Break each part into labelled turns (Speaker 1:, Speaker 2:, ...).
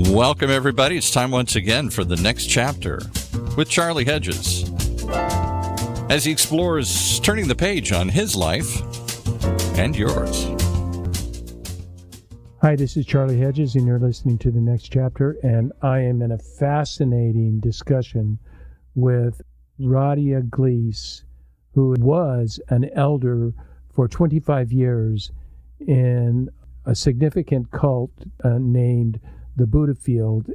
Speaker 1: Welcome, everybody. It's time once again for the next chapter with Charlie Hedges as he explores turning the page on his life and yours.
Speaker 2: Hi, this is Charlie Hedges, and you're listening to The Next Chapter, and I am in a fascinating discussion with Radhia Gleis, who was an elder for 25 years in a significant cult named the Buddha Field.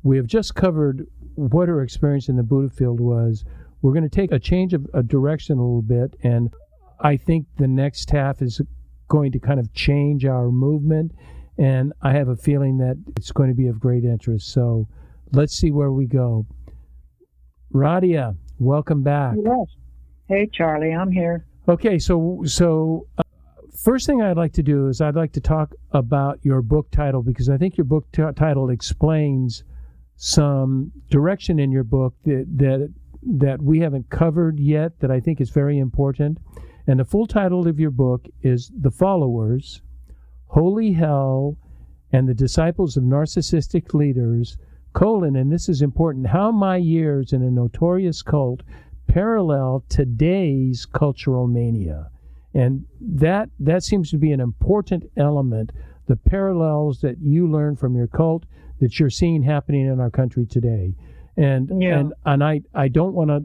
Speaker 2: We have just covered what her experience in the Buddha Field was. We're going to take a change of a direction a little bit, and I think the next half is going to kind of change our movement, and I have a feeling that it's going to be of great interest. So let's see where we go. Radhia, welcome back.
Speaker 3: Yes. Hey, Charlie, I'm here.
Speaker 2: Okay, so first thing I'd like to do is I'd like to talk about your book title, because I think your book title explains some direction in your book that we haven't covered yet that I think is very important. And the full title of your book is The Followers, Holy Hell, and the Disciples of Narcissistic Leaders, and this is important, how my years in a notorious cult parallel today's cultural mania. And that seems to be an important element, the parallels that you learn from your cult that you're seeing happening in our country today. And I don't want to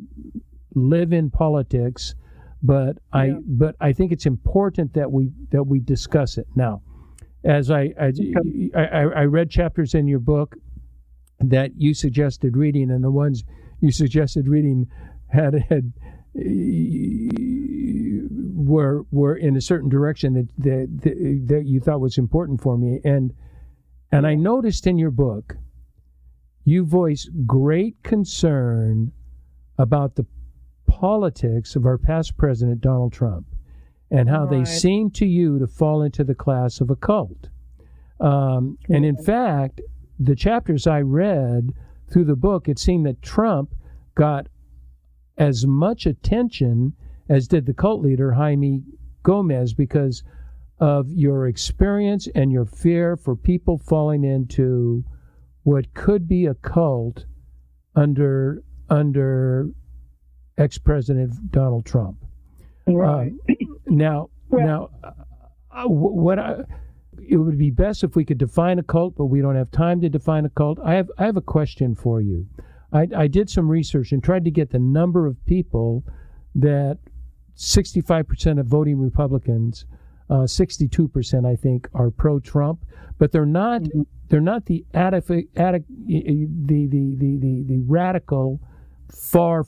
Speaker 2: live in politics, but I think it's important that we discuss it. Now, as I read chapters in your book that you suggested reading, and the ones you suggested reading were in a certain direction that you thought was important for me, and I noticed in your book you voice great concern about the politics of our past president Donald Trump and how they seem to you to fall into the class of a cult. And in fact, the chapters I read through the book, it seemed that Trump got as much attention as did the cult leader Jaime Gomez because of your experience and your fear for people falling into what could be a cult under ex-President Donald Trump.
Speaker 3: Right.
Speaker 2: It would be best if we could define a cult, but we don't have time to define a cult. I have a question for you. I did some research and tried to get the number of people that 65% of voting Republicans, 62% I think are pro-Trump, but they're not the radical far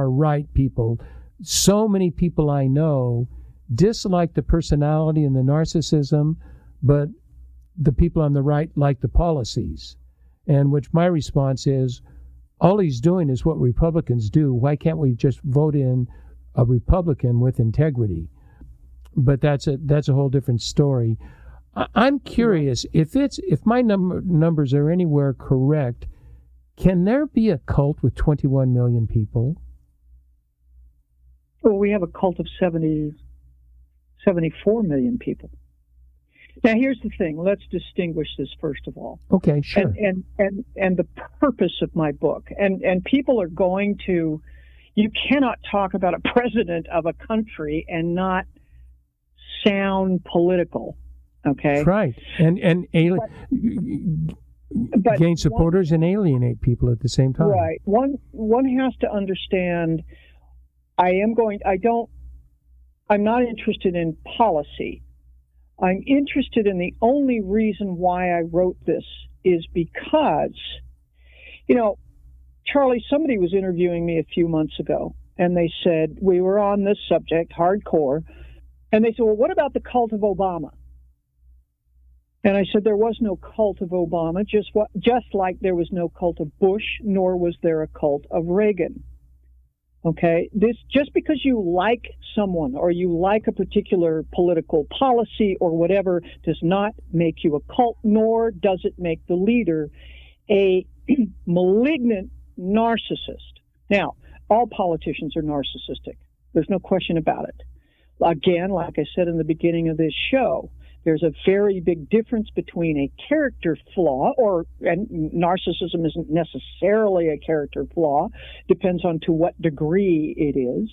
Speaker 2: right people. So many people I know dislike the personality and the narcissism, but the people on the right like the policies. And which my response is, all he's doing is what Republicans do. Why can't we just vote in a Republican with integrity? But that's a whole different story. I'm curious, if my numbers are anywhere correct, can there be a cult with 21 million people?
Speaker 3: Well, we have a cult of 74 million people. Now, here's the thing. Let's distinguish this first of all.
Speaker 2: Okay, sure.
Speaker 3: And the purpose of my book. And people are going to, you cannot talk about a president of a country and not sound political. Okay.
Speaker 2: That's right. And gain supporters and alienate people at the same time.
Speaker 3: Right. One has to understand. I'm not interested in policy. I'm interested in the only reason why I wrote this is because, Charlie, somebody was interviewing me a few months ago, and they said, we were on this subject, hardcore, and they said, well, what about the cult of Obama? And I said, there was no cult of Obama, just like there was no cult of Bush, nor was there a cult of Reagan. Okay, just because you like someone or you like a particular political policy or whatever does not make you a cult, nor does it make the leader a malignant narcissist. Now, all politicians are narcissistic. There's no question about it. Again, like I said in the beginning of this show, There's a very big difference between a character flaw, and narcissism isn't necessarily a character flaw, depends on to what degree it is.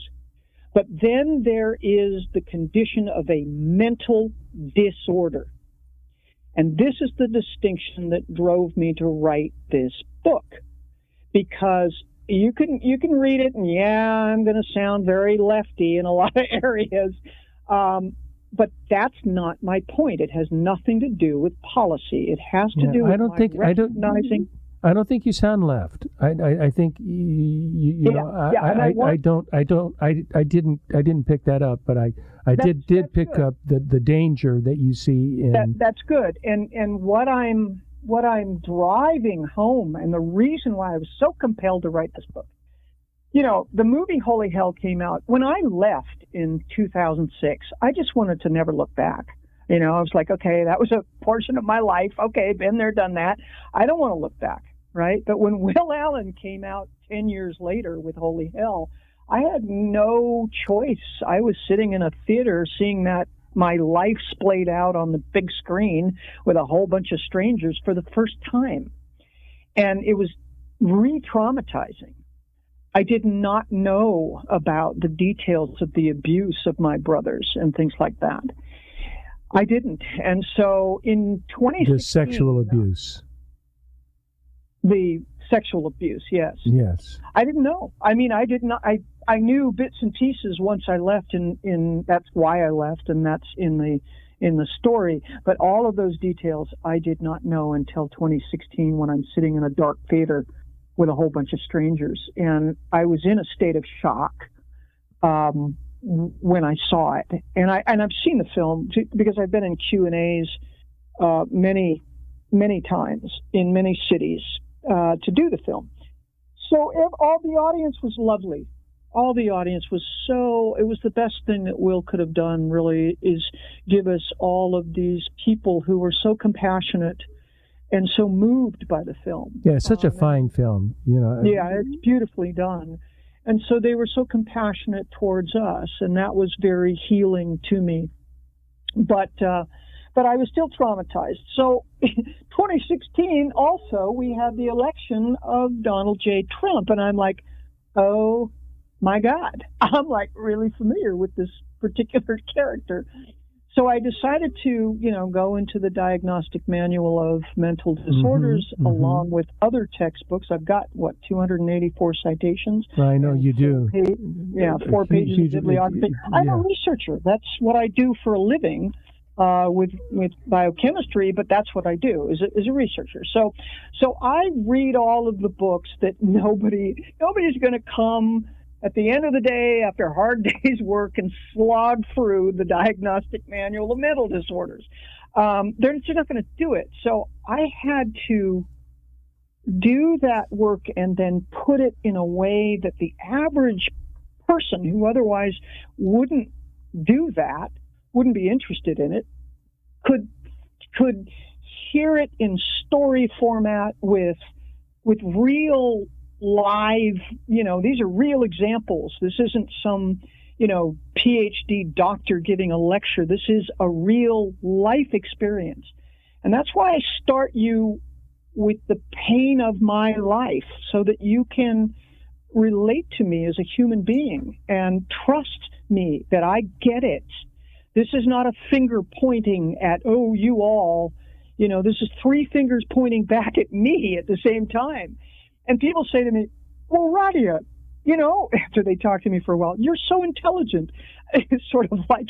Speaker 3: But then there is the condition of a mental disorder. And this is the distinction that drove me to write this book. Because you can read it, and I'm going to sound very lefty in a lot of areas, but that's not my point. It has nothing to do with policy. It has to do with recognizing.
Speaker 2: I don't think you sound left. I think I didn't pick that up, but I did pick up the danger that you see in.
Speaker 3: That's good. And what I'm driving home, and the reason why I was so compelled to write this book. The movie Holy Hell came out. When I left in 2006, I just wanted to never look back. I was like, okay, that was a portion of my life. Okay, been there, done that. I don't want to look back, right? But when Will Allen came out 10 years later with Holy Hell, I had no choice. I was sitting in a theater seeing that my life splayed out on the big screen with a whole bunch of strangers for the first time. And it was re-traumatizing. I did not know about the details of the abuse of my brothers and things like that. I didn't. And so in 2016...
Speaker 2: The sexual abuse.
Speaker 3: The sexual abuse, yes.
Speaker 2: Yes.
Speaker 3: I didn't know. I mean, I did not... I knew bits and pieces once I left, in that's why I left, and that's in the story. But all of those details I did not know until 2016 when I'm sitting in a dark theater with a whole bunch of strangers. And I was in a state of shock when I saw it. And I've seen the film because I've been in Q&As many, many times in many cities to do the film. So all the audience was lovely. All the audience was it was the best thing that Will could have done, really, is give us all of these people who were so compassionate and so moved by the film.
Speaker 2: Yeah, it's such a fine film,
Speaker 3: Yeah, it's beautifully done. And so they were so compassionate towards us, and that was very healing to me. But I was still traumatized. So 2016, also, we had the election of Donald J. Trump, and I'm like, oh my God, I'm like really familiar with this particular character. So I decided to, go into the Diagnostic Manual of Mental Disorders along with other textbooks. I've got, 284 citations.
Speaker 2: I know you do.
Speaker 3: 4 pages of bibliography. I'm a researcher. That's what I do for a living with biochemistry, but that's what I do is a researcher. So I read all of the books that nobody's going to come at the end of the day, after a hard day's work, and slog through the Diagnostic Manual of Mental Disorders. They're just not going to do it. So I had to do that work and then put it in a way that the average person who otherwise wouldn't do that, wouldn't be interested in it, could hear it in story format with real live, these are real examples. This isn't some, PhD doctor giving a lecture. This is a real life experience. And that's why I start you with the pain of my life so that you can relate to me as a human being and trust me that I get it. This is not a finger pointing at, oh, you all, this is 3 fingers pointing back at me at the same time. And people say to me, well, Radhia, after they talk to me for a while, you're so intelligent. It's sort of like,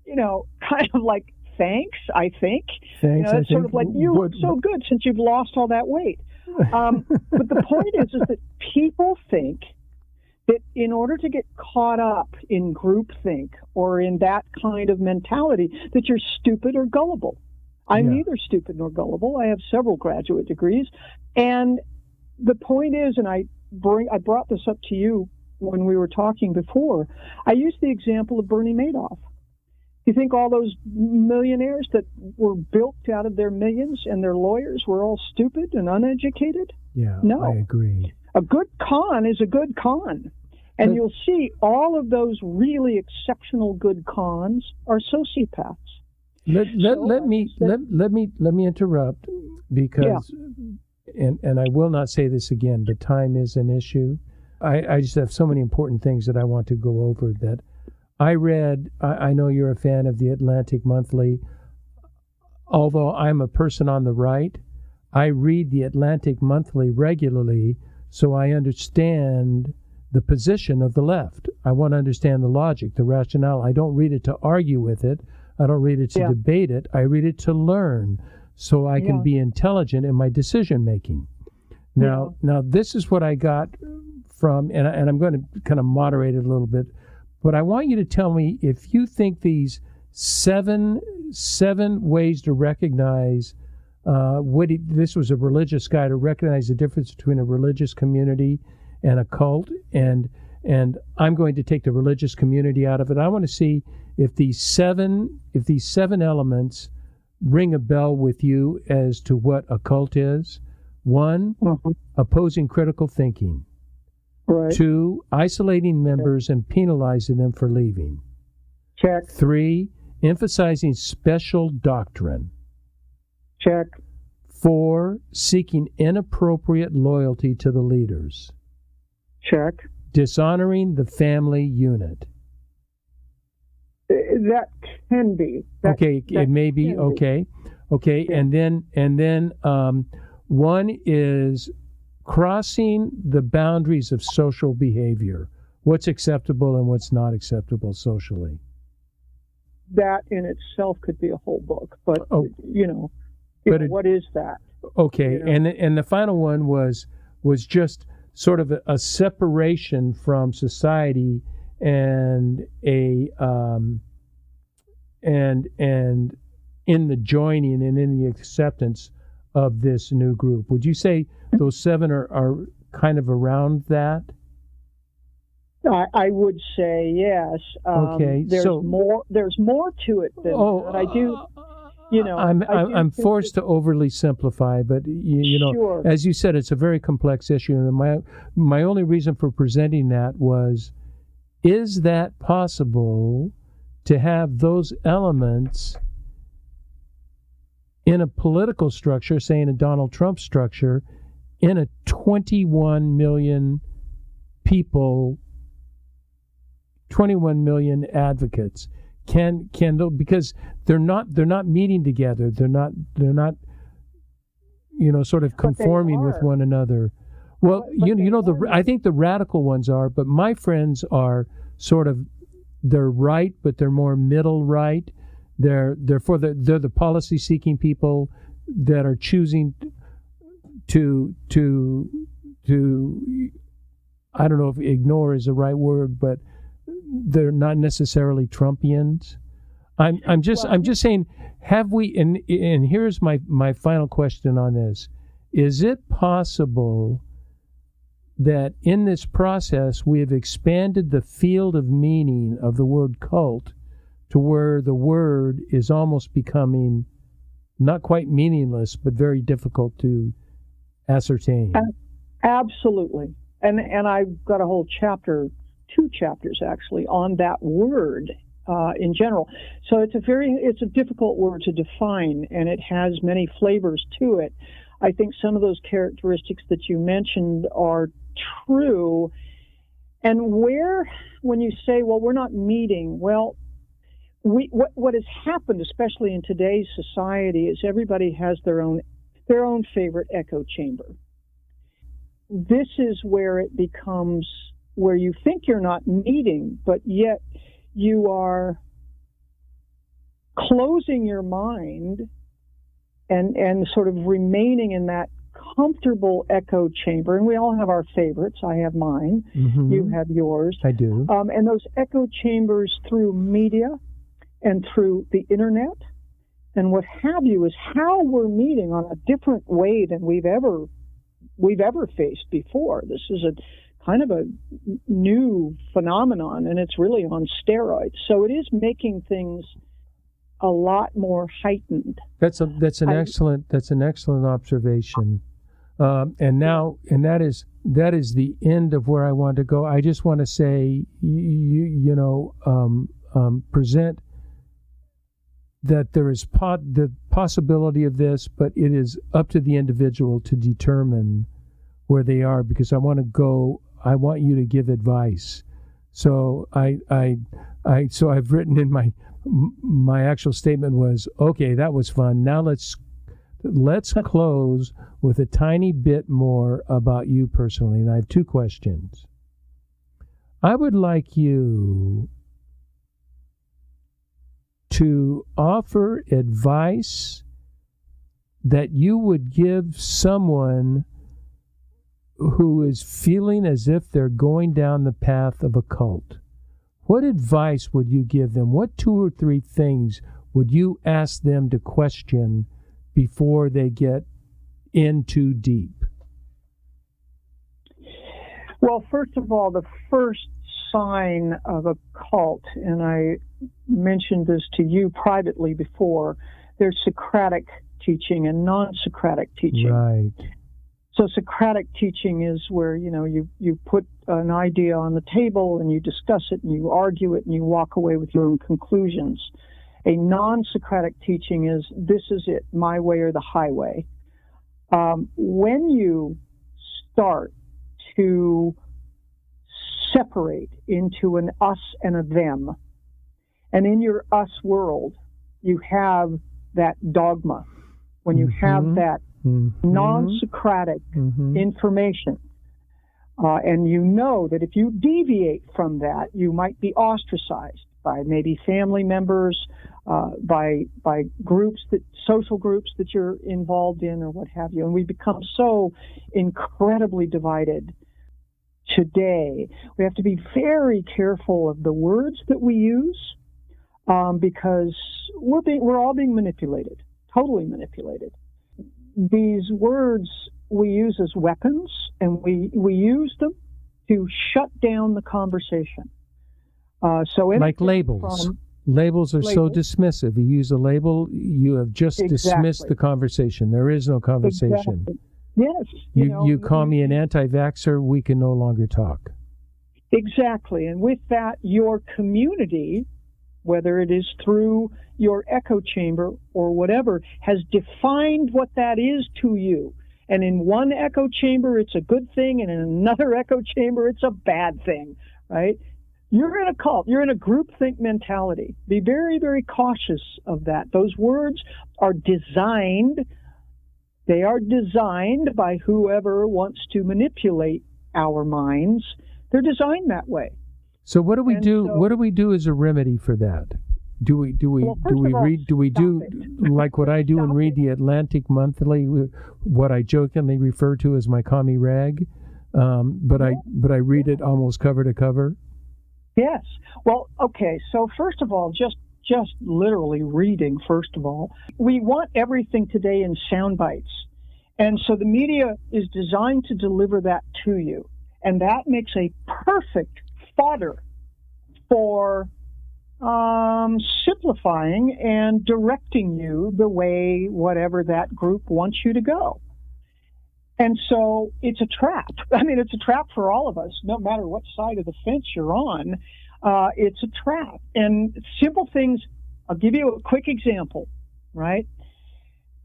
Speaker 3: kind of like, thanks, I think.
Speaker 2: Thanks,
Speaker 3: it's sort of like, you look so good since you've lost all that weight. But the point is that people think that in order to get caught up in groupthink or in that kind of mentality, that you're stupid or gullible. I'm neither stupid nor gullible. I have several graduate degrees. And the point is, and I brought this up to you when we were talking before, I used the example of Bernie Madoff. You think all those millionaires that were built out of their millions and their lawyers were all stupid and uneducated?
Speaker 2: Yeah,
Speaker 3: no.
Speaker 2: I agree.
Speaker 3: A good con is a good con. And you'll see all of those really exceptional good cons are sociopaths.
Speaker 2: Let me interrupt because, and I will not say this again, but time is an issue. I just have so many important things that I want to go over that I read. I know you're a fan of the Atlantic Monthly. Although I'm a person on the right, I read the Atlantic Monthly regularly, so I understand the position of the left. I want to understand the logic, the rationale. I don't read it to argue with it. I don't read it to debate it. I read it to learn so I can be intelligent in my decision making. Now, this is what I got from, and I'm going to kind of moderate it a little bit, but I want you to tell me if you think these seven ways to recognize this was a religious guy, to recognize the difference between a religious community and a cult, and I'm going to take the religious community out of it. I want to see if these seven elements ring a bell with you as to what a cult is. 1, opposing critical thinking.
Speaker 3: Right.
Speaker 2: 2, isolating members and penalizing them for leaving.
Speaker 3: Check.
Speaker 2: 3, emphasizing special doctrine.
Speaker 3: Check.
Speaker 2: 4, seeking inappropriate loyalty to the leaders.
Speaker 3: Check.
Speaker 2: Dishonoring the family unit.
Speaker 3: That can be.
Speaker 2: It may be. Okay. Yeah. And then 1 is crossing the boundaries of social behavior. What's acceptable and what's not acceptable socially.
Speaker 3: That in itself could be a whole book, but what is that?
Speaker 2: Okay, and the final one was just sort of a separation from society and and in the joining and in the acceptance of this new group. Would you say those 7 are kind of around that?
Speaker 3: I would say yes.
Speaker 2: Okay,
Speaker 3: there's more to it than that. I do.
Speaker 2: I'm forced to overly simplify, but
Speaker 3: Sure.
Speaker 2: As you said, it's a very complex issue, and my only reason for presenting that was, is that possible to have those elements in a political structure, say in a Donald Trump structure, in a 21 million people, 21 million advocates? Can because they're not meeting together. They're not sort of conforming with one another. Well, I think the radical ones are, but my friends are sort of, they're right, but they're more middle right. They're the policy seeking people that are choosing to I don't know if ignore is the right word, but they're not necessarily Trumpians. I'm just saying, have we, and here's my final question on this. Is it possible that in this process we have expanded the field of meaning of the word cult to where the word is almost becoming not quite meaningless, but very difficult to ascertain?
Speaker 3: Absolutely. And I've got a whole chapter, 2 chapters actually, on that word in general. So it's a difficult word to define, and it has many flavors to it. I think some of those characteristics that you mentioned are true. And when you say, well, we're not meeting, well, what has happened, especially in today's society, is everybody has their own favorite echo chamber. This is where it becomes where you think you're not meeting, but yet you are closing your mind and sort of remaining in that comfortable echo chamber. And we all have our favorites. I have mine. Mm-hmm. You have yours.
Speaker 2: I do.
Speaker 3: And those echo chambers through media and through the internet and what have you is how we're meeting on a different way than we've ever faced before. This is a kind of a new phenomenon, and it's really on steroids. So it is making things a lot more heightened.
Speaker 2: That's an excellent observation. And that is the end of where I want to go. I just want to say, present that there is the possibility of this, but it is up to the individual to determine where they are, because I want you to give advice. So so I've written in my actual statement was, okay, that was fun. Now let's close with a tiny bit more about you personally. And I have 2 questions. I would like you to offer advice that you would give someone who is feeling as if they're going down the path of a cult. What advice would you give them? What 2 or 3 things would you ask them to question before they get in too deep?
Speaker 3: Well, first of all, the first sign of a cult, and I mentioned this to you privately before, there's Socratic teaching and non-Socratic teaching.
Speaker 2: Right.
Speaker 3: So Socratic teaching is where, you put an idea on the table and you discuss it and you argue it and you walk away with your own conclusions. A non-Socratic teaching is, this is it, my way or the highway. When you start to separate into an us and a them, and in your us world, you have that dogma. When you have that non-Socratic information, and you know that if you deviate from that, you might be ostracized by maybe family members, by groups, social groups that you're involved in or what have you. And we become so incredibly divided today. We have to be very careful of the words that we use, because we're all being manipulated, totally manipulated. These words we use as weapons, and we use them to shut down the conversation.
Speaker 2: Like labels. Labels are so dismissive. You use a label, you have just dismissed the conversation. There is no conversation.
Speaker 3: Exactly. Yes.
Speaker 2: You call me an anti-vaxxer, we can no longer talk.
Speaker 3: Exactly. And with that, your community, whether it is through your echo chamber or whatever, has defined what that is to you. And in one echo chamber, it's a good thing, and in another echo chamber, it's a bad thing, right? You're in a cult. You're in a groupthink mentality. Be very, very cautious of that. Those words are designed. They are designed by whoever wants to manipulate our minds. They're designed that way.
Speaker 2: So what do we do? What do we do as a remedy for that? Do we do like what I do and read the Atlantic Monthly, what I jokingly refer to as my commie rag, but I read it almost cover to cover?
Speaker 3: Yes. Well, okay. So first of all, just literally reading. First of all, we want everything today in sound bites, and so the media is designed to deliver that to you, and that makes a perfect fodder for simplifying and directing you the way whatever that group wants you to go. And so it's a trap. I mean, it's a trap for all of us, no matter what side of the fence you're on. It's a trap. And simple things, I'll give you a quick example, right?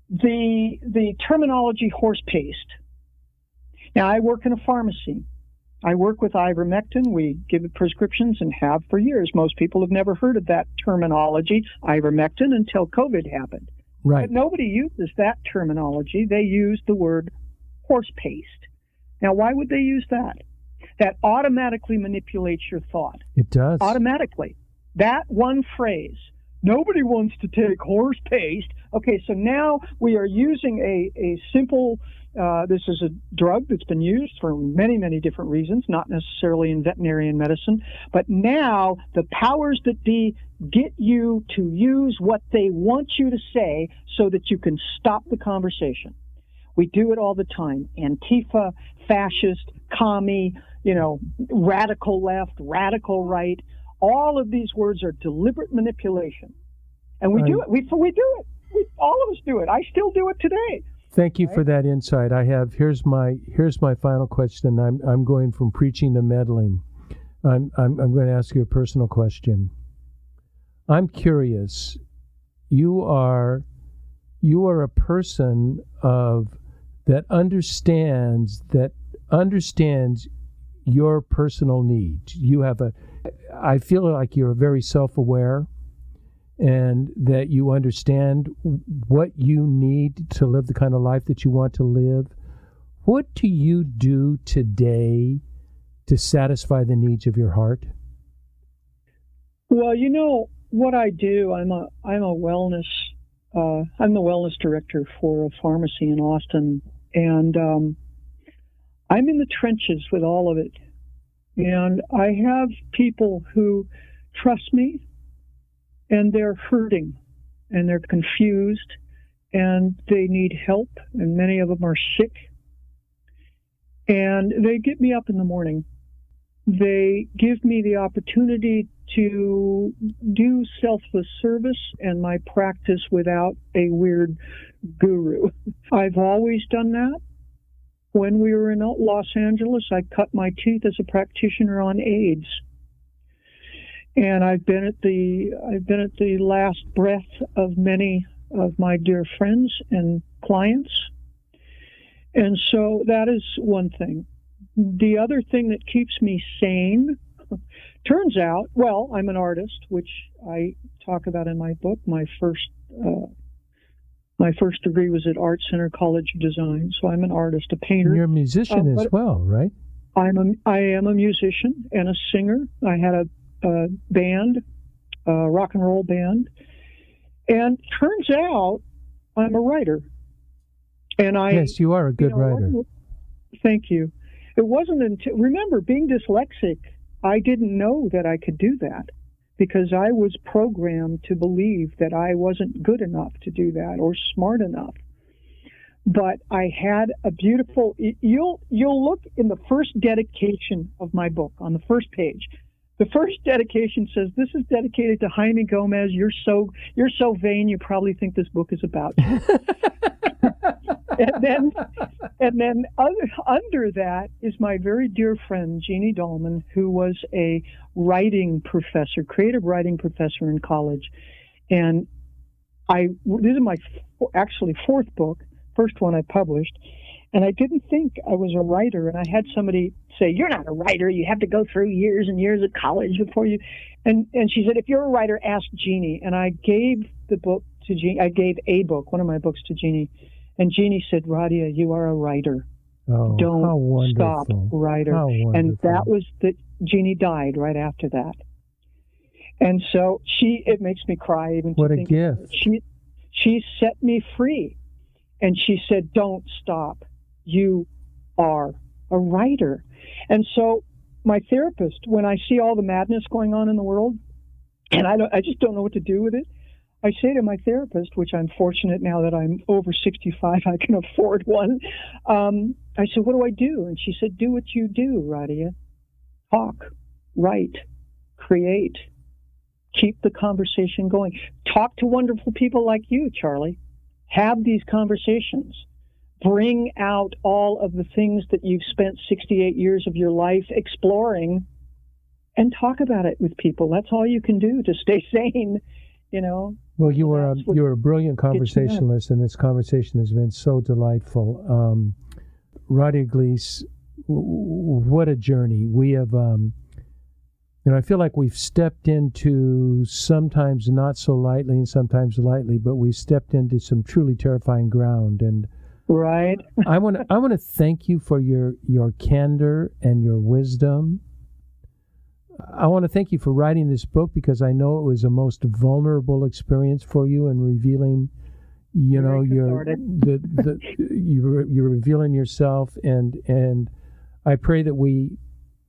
Speaker 3: The terminology horse paste. Now, I work in a pharmacy. I work with ivermectin. We give prescriptions and have for years. Most people have never heard of that terminology, ivermectin, until COVID happened.
Speaker 2: Right.
Speaker 3: But nobody uses that terminology. They use the word horse paste. Now, why would they use that? That automatically manipulates your thought.
Speaker 2: It does.
Speaker 3: Automatically. That one phrase. Nobody wants to take horse paste. Okay, so now we are using a simple, this is a drug that's been used for many, many different reasons, not necessarily in veterinary medicine, but now the powers that be get you to use what they want you to say so that you can stop the conversation. We do it all the time. Antifa, fascist, commie, radical left, radical right. All of these words are deliberate manipulation. And we do it. We do it. All of us do it. I still do it today.
Speaker 2: Thank you for that insight. Here's my final question. I'm going from preaching to meddling. I'm going to ask you a personal question. I'm curious. you are a person that understands your personal needs. I feel like you're very self-aware, and that you understand what you need to live the kind of life that you want to live. What do you do today to satisfy the needs of your heart?
Speaker 3: Well, what I do, I'm the wellness director for a pharmacy in Austin, and I'm in the trenches with all of it. And I have people who trust me, and they're hurting, and they're confused, and they need help, and many of them are sick. And they get me up in the morning. They give me the opportunity to do selfless service and my practice without a weird guru. I've always done that. When we were in Los Angeles, I cut my teeth as a practitioner on AIDS. And I've been at the last breath of many of my dear friends and clients. And so that is one thing. The other thing that keeps me sane, turns out, well, I'm an artist, which I talk about in my book. My first degree was at Art Center College of Design, so I'm an artist, a painter.
Speaker 2: You're a musician as well, right?
Speaker 3: I am a musician and a singer. I had a band, a rock and roll band, and turns out I'm a writer. And
Speaker 2: yes, you are a good writer.
Speaker 3: Thank you. It wasn't until, remember, being dyslexic, I didn't know that I could do that, because I was programmed to believe that I wasn't good enough to do that or smart enough. But I had a beautiful, you'll look in the first dedication of my book on the first page. The first dedication says, "This is dedicated to Jaime Gomez. You're so vain, you probably think this book is about you." and then under that is my very dear friend Jeannie Dahlman, who was a writing professor, creative writing professor in college. And this is my actually fourth book, first one I published. And I didn't think I was a writer. And I had somebody say, "You're not a writer. You have to go through years and years of college before you." And she said, "If you're a writer, ask Jeannie." And I gave the book to Jeannie. I gave a book, one of my books, to Jeannie. And Jeannie said, "Radhia, you are a writer.
Speaker 2: Oh,
Speaker 3: Don't stop, writer." And that was Jeannie died right after that. And so it makes me cry even to think. What a gift. She set me free. And she said, "Don't stop. You are a writer." And so my therapist, when I see all the madness going on in the world, and I just don't know what to do with it, I say to my therapist, which I'm fortunate now that I'm over 65, I can afford one. I said, "What do I do?" And she said, "Do what you do, Radhia. Talk, write, create, keep the conversation going. Talk to wonderful people like you, Charlie. Have these conversations. Bring out all of the things that you've spent 68 years of your life exploring, and talk about it with people. That's all you can do to stay sane,
Speaker 2: Well, you were a brilliant conversationalist, and this conversation has been so delightful. Radhia Gleis, what a journey. We have, I feel like we've stepped into, sometimes not so lightly and sometimes lightly, but we stepped into some truly terrifying ground. And
Speaker 3: right.
Speaker 2: I want to thank you for your candor and your wisdom. I want to thank you for writing this book, because I know it was a most vulnerable experience for you in revealing, you're revealing yourself, and I pray that we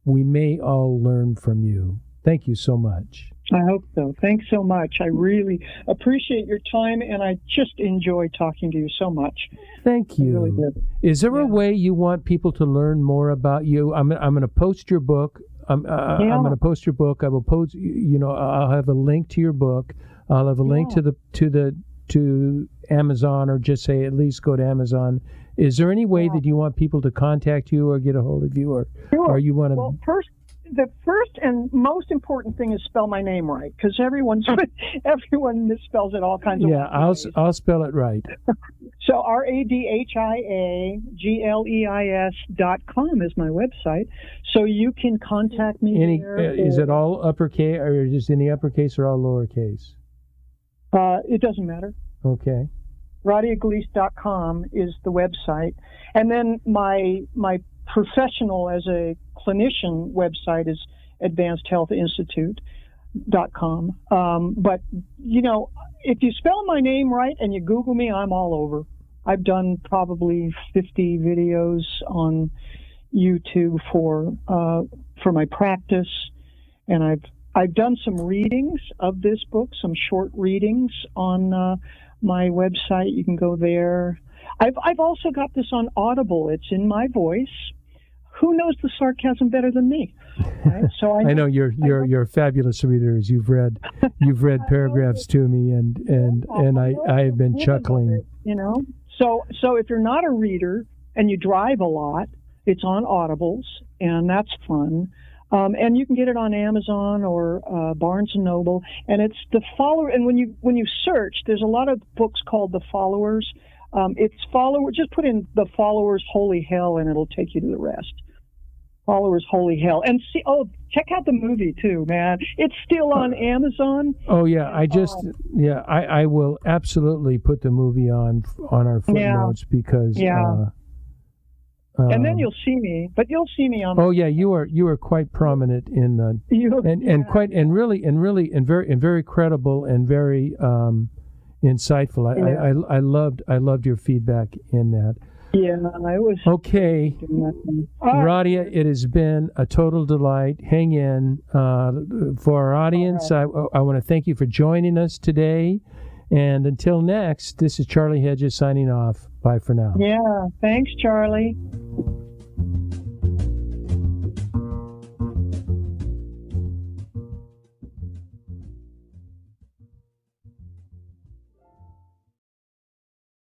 Speaker 2: may all learn from you. Thank you so much.
Speaker 3: I hope so. Thanks so much. I really appreciate your time, and I just enjoy talking to you so much.
Speaker 2: Thank you.
Speaker 3: I really did.
Speaker 2: Is there a way you want people to learn more about you? I'm going to post your book. I'm going to post your book. I will post. I'll have a link to your book. I'll have a link to Amazon, or just say at least go to Amazon. Is there any way that you want people to contact you or get a hold of you, or you want to?
Speaker 3: Well, first, the first and most important thing is spell my name right, because everyone misspells it all kinds of ways.
Speaker 2: Yeah, I'll spell it right.
Speaker 3: So RadhiaGleis.com is my website. So you can contact me there.
Speaker 2: Is it all uppercase, or just any uppercase, or all lowercase?
Speaker 3: It doesn't matter.
Speaker 2: Okay.
Speaker 3: RadhiaGleis.com is the website. And then my professional as a clinician website is advancedhealthinstitute.com. But, if you spell my name right and you Google me, I'm all over. I've done probably 50 videos on YouTube for my practice, and I've done some readings of this book, some short readings on my website. You can go there. I've also got this on Audible. It's in my voice. Who knows the sarcasm better than me? Right? So I know
Speaker 2: you're a fabulous reader. As you've read paragraphs to me, and I have been chuckling.
Speaker 3: So if you're not a reader and you drive a lot, it's on Audibles, and that's fun. And you can get it on Amazon or Barnes and Noble. And it's The Follower. And when you search, there's a lot of books called The Followers. It's Follower. Just put in The Followers Holy Hell, and it'll take you to the rest. Followers Holy Hell. And check out the movie too, man. It's still on Amazon.
Speaker 2: Oh yeah, I will absolutely put the movie on our footnotes because. Yeah.
Speaker 3: And then you'll see me, but you'll see me on.
Speaker 2: Oh yeah, you are quite prominent in the and very credible and very insightful. I loved your feedback in that.
Speaker 3: Yeah, I was.
Speaker 2: Okay, Radhia, it has been a total delight. Hang in. For our audience, I want to thank you for joining us today. And until next, this is Charlie Hedges signing off. Bye for now.
Speaker 3: Yeah, thanks, Charlie.